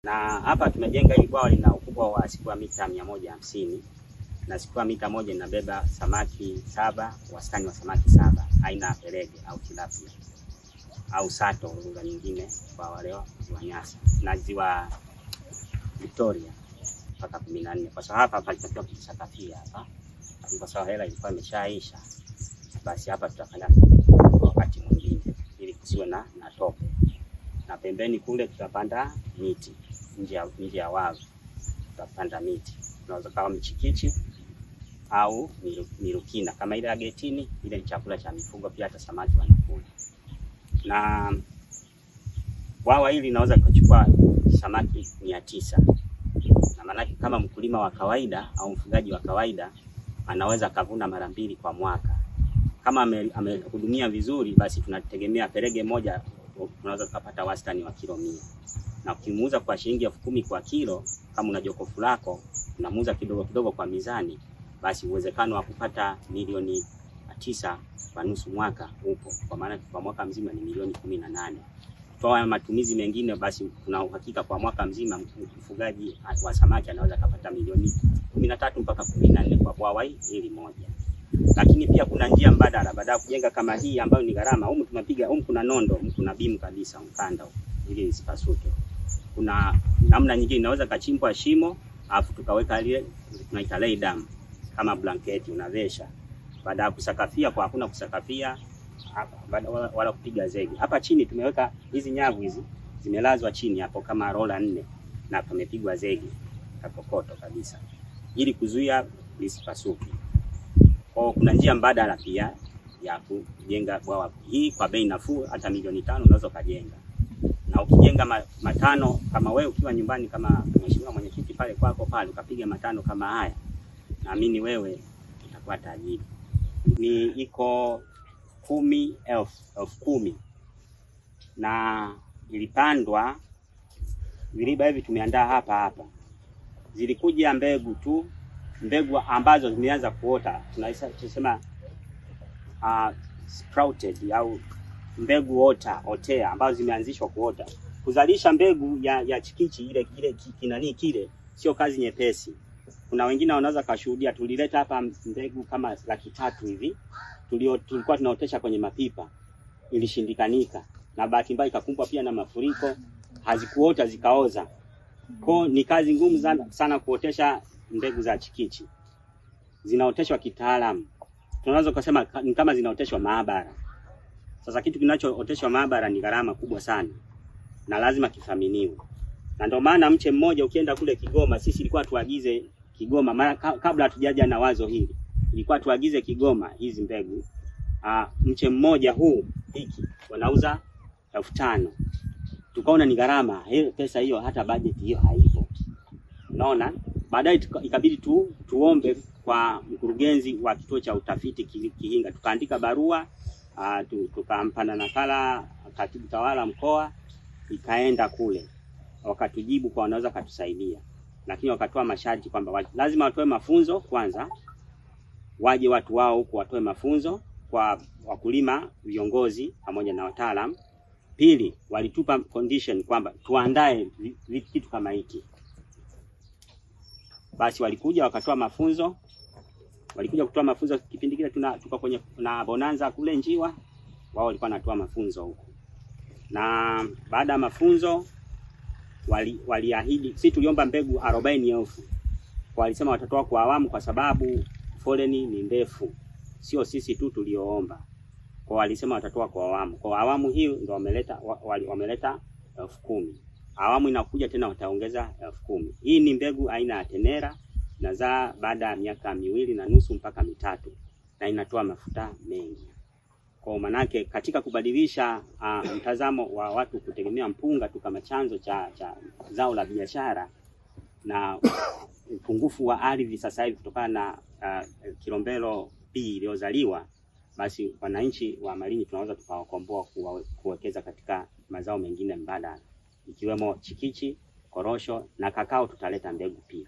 Na hapa tumejenga hili bwawa lina ukubwa wa square mita 150 na square mita moja inabeba samaki 7, wastani wa samaki 7 aina ya perege au tilapia au sato lugha nyingine kwa wale wa Nyasa, na ziwa Victoria mpaka 14. Kwa sababu hapa palitakiwa kusakafia hapa, kwa sababu hela ilikuwa imeshaisha, basi hapa tutafanya wakati mwingine ili kusiwe na tope, na pembeni kule tutapanda miti nje ya wavu, tutapanda miti, tunaweza kama mchikichi au mirukina kama ile ya getini. Ile ni chakula cha mifugo, pia hata samaki wanakula. Na bwawa hili linaweza kuchukua samaki 900, na maana kama mkulima wa kawaida au mfugaji wa kawaida anaweza kavuna mara 2 kwa mwaka. Kama amehudumia vizuri, basi tunategemea perege moja tunaweza kupata wastani wa kilo 100, na ukimuuza kwa shilingi 10,000 kwa kilo, kama una jokofu lako unamuuza kidogo kidogo kwa mizani, basi uwezekano wa kupata milioni 9 kwa nusu mwaka upo, kwa maana kwa mwaka mzima ni milioni 18. Kwa matumizi mengine, basi tuna uhakika kwa mwaka mzima mfugaji wa samaki anaweza kupata milioni 13 mpaka 14 kwa bwawa hili moja. Lakini pia kuna njia mbadala baada ya kujenga kama hii ambayo ni gharama. Humu tunapiga, humu kuna nondo, humu kuna bimu kabisa mkanda ili isipasuke. Kuna namna nyingine, inaweza kachimbwa shimo afu tukaweka ile tunaita lay dam kama blanketi unavesha. Baada ya kusakafia, kwa hakuna kusakafia wala kupiga zege. Hapa chini tumeweka hizi nyavu, hizi zimelazwa chini hapo kama rola 4, na pamepigwa zege kakokoto kabisa ili kuzuia lisipasuke. Kwa kuna njia mbadala pia ya kujenga bwawa hii kwa bei nafuu, hata milioni 5 unaweza kujenga. Na ukijenga matano kama wewe ukiwa nyumbani kama mheshimiwa mwenyekiti pale kwako pale ukapiga matano kama haya, naamini wewe utakuwa tajiri. Ni iko 10,000 na ilipandwa viriba hivi tumeandaa hapa. Zilikuja mbegu tu, mbegu ambazo zimeanza kuota, tunasema sprouted au mbegu otea ambazo zimeanzishwa kuota. Kuzalisha mbegu ya chikichi ile kile sio kazi nyepesi. Kuna wengine wanaweza kashuhudia, tulileta hapa mbegu kama 300 hivi tulikuwa tunaotesha kwenye mapipa, ilishindikanika, na bahati mbaya ikakumbwa pia na mafuriko, hazikuota zikaoza. Kwa ni kazi ngumu sana kuotesha mbegu za chikichi. Zinaoteshwa kitaalamu, tunaweza kusema ni kama zinaoteshwa maabara. Sasa kitu kinachooteshwa maabara ni gharama kubwa sana na lazima kithaminiwe. Na ndio maana mche mmoja ukienda kule Kigoma, sisi ilikuwa tuagize Kigoma, maana kabla hatujaja na wazo hili ilikuwa tuagize Kigoma hizi mbegu. Mche mmoja huu hiki wanauza 5,000. Tukaona ni gharama, pesa hiyo hata budget hiyo haipo. Unaona? Baadaye ikabidi tuombe kwa mkurugenzi wa kituo cha utafiti Kihinga, tukaandika barua, tukampana nakala katibu tawala mkoa, ikaenda kule. Wakatujibu kwa wanaweza kutusaidia, lakini wakatoa masharti kwamba lazima watoe mafunzo kwanza, waje watu wao huko watoe mafunzo kwa wakulima, viongozi pamoja na wataalamu. Pili, walitupa condition kwamba tuandae kitu kama hiki. Basi walikuja wakatoa mafunzo. Walikuja kutoa mafunzo kipindi kile tuko kwenye na bonanza kule Njiwa, wao walikuwa wanatoa mafunzo huko. Na baada ya mafunzo waliahidi, sisi tuliomba mbegu 40,000. Walisema watatoa kwa awamu kwa sababu foleni ni ndefu. Sio sisi tu tulioomba. Kwa walisema watatoa kwa awamu. Kwa awamu hiyo ndio wameleta 10,000. Awamu inakuja tena wataongeza 10,000. Hii ni mbegu aina ya tenera, inazaa baada ya miaka 2.5 mpaka 3, na inatoa mafuta mengi. Kwa manake katika kubadilisha mtazamo wa watu kutegemea mpunga tu kama chanzo cha zao la biashara, na upungufu wa ardhi sasa hivi kutokana na Kilombero B iliyozaliwa, basi wananchi wa Malinyi tunaweza tukawakomboa kuwekeza katika mazao mengine mbadala, ikiwemo chikichi, korosho na kakao. Tutaleta mbegu pia.